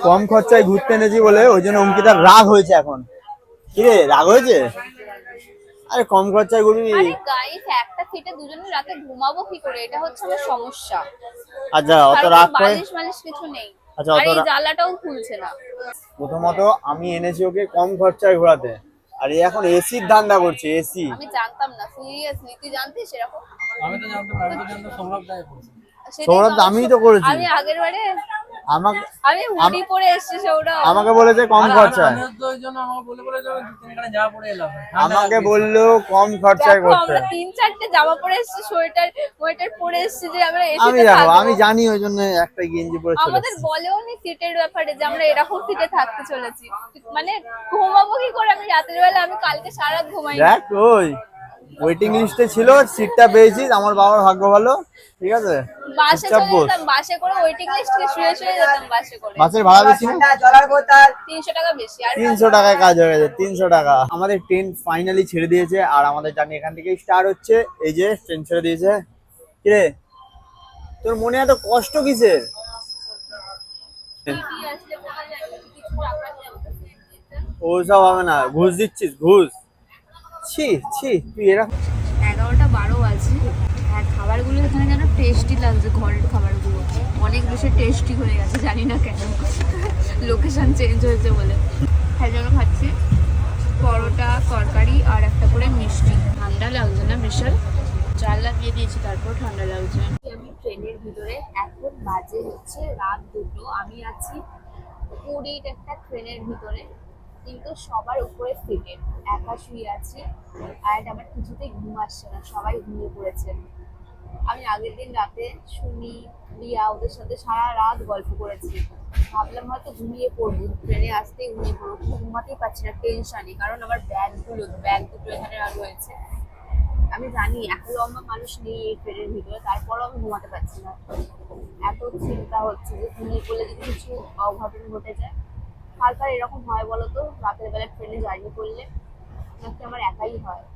কম খরচায় ঘুরতে এনেছি বলে ওই জন্য অঙ্কিতার রাগ হয়েছে এখন। কি রে, রাগ হয়েছে? আরে কম খরচায় ঘুরবি। আরে গাইস, একটা সিটে দুজনে রাতে ঘুমাবো কি করে, এটা হচ্ছে আমার সমস্যা। আচ্ছা অত তারপর রাগ করে। বালিশ মালিশ কিছু নেই। আচ্ছা আর অত এই জ্বালাটাও খুলছে না। প্রথমত আমি এনেছি ওকে কম খরচায় ঘোরাতে, আর এই এখন এসির ধান্দা করছে, এসি। আমি জানতাম না, সিরিয়াসলি তুই জানতিস এরকম? আমি তো জানতাম না, আমি তো জানতাম সৌরভ দাই করছে। সৌরভ তো আমিই তো করেছি। আমি আগের বারে আমাকে আমি হুডি পরে এসেছি সৌরভ। আমাকে বলেছে কম খরচায়। আমি তো ওই জন্য আমাকে বলে দু তিন খানে জামা পরে এলাম। আমাকে বললো কম খরচায় দেখো করতে। আমরা 3-4টে জামা পরে এসেছি, সোয়েটার ওয়েটার পরে এসেছি যে আমরা আমি এসিতে দেখো থাকবো। আমি জানি ওই জন্য একটা গেঞ্জি পরে চলে আমাদের এসেছি। বলেও নি সিটের ব্যাপারে যে আমরা এরকম সিটে থাকতে চলেছি। মানে ঘুমাবো কি করে আমি রাতের বেলা? আমি কালকে সারা রাত ঘুমাইনি। দেখ ওই ওয়েটিং লিস্টে ছিল, সিটটা পেয়েছিস, আমার বাবার ভাগ্য ভালো। ঠিক আছে, বাসে চুপচাপ চলে বস। যেতাম, বাসে করে ওয়েটিং লিস্টে শুয়ে শুয়ে যেতাম বাসে করে। বাসের ভাড়া বেশি না? 300 টাকা বেশি। আর 300 টাকায় কাজ হয়ে গেছে, 300 টাকা। আমাদের ট্রেন ফাইনালি ছেড়ে দিয়েছে, আর আমাদের জার্নি এখান থেকেই স্টার্ট হচ্ছে। এই যে ট্রেন ছেড়ে দিয়েছে। কিরে, তোর মনে এত কষ্ট কিসের? টিটি আসলে কোথায় যাবে? কিছু টাকা নিয়ে আমাকে দিয়ে দিতে। ওসব হবে না, ঘুষ দিচ্ছিস ঘুষ। ছি ছি, তুই এরকম। 11:12 বাজে। আর খাবারগুলো এখানে যেন টেস্টি লাগছে, ঘরের খাবারগুলো অনেক বেশি টেস্টি হয়ে গেছে, জানি না কেন। লোকেশন চেঞ্জ হয়েছে বলে। তাই জন্য খাচ্ছি পরোটা, তরকারি আর একটা করে মিষ্টি। ঠান্ডা লাগছে না বিশাল? চাল লাগিয়ে দিয়েছি, তারপর ঠান্ডা লাগছে। আমি ট্রেনের ভিতরে, এখন বাজে হচ্ছে রাত 2টো। আমি আছি পুরীর একটা ট্রেনের ভিতরে, কিন্তু সবার উপরে সিটে একা শুয়ে আছি। আর আমার কিছুতেই ঘুম আসছে না, সবাই ঘুমিয়ে পড়েছে। আমি আগের দিন রাতে শুনি রিয়া ওদের সাথে সারা রাত গল্প করেছি। ভাবলাম হয়তো ঘুমিয়ে পড়বো, ট্রেনে আসতেই ঘুমিয়ে পড়বো, কিন্তু ঘুমাতেই পারছি না টেনশনে, কারণ আমার ব্যাগ দুটো এখানে রয়েছে। আমি জানি এত লম্বা মানুষ নেই এই ট্রেনের ভিতরে, তারপরও আমি ঘুমাতে পারছি না। এত চিন্তা হচ্ছে যে ঘুমিয়ে পড়লে যদি কিছু অঘটন ঘটে যায়। কার কার এরকম হয় বলো তো, রাতের বেলা ট্রেনে জার্নি করলে? নাকি আমার একাই হয়?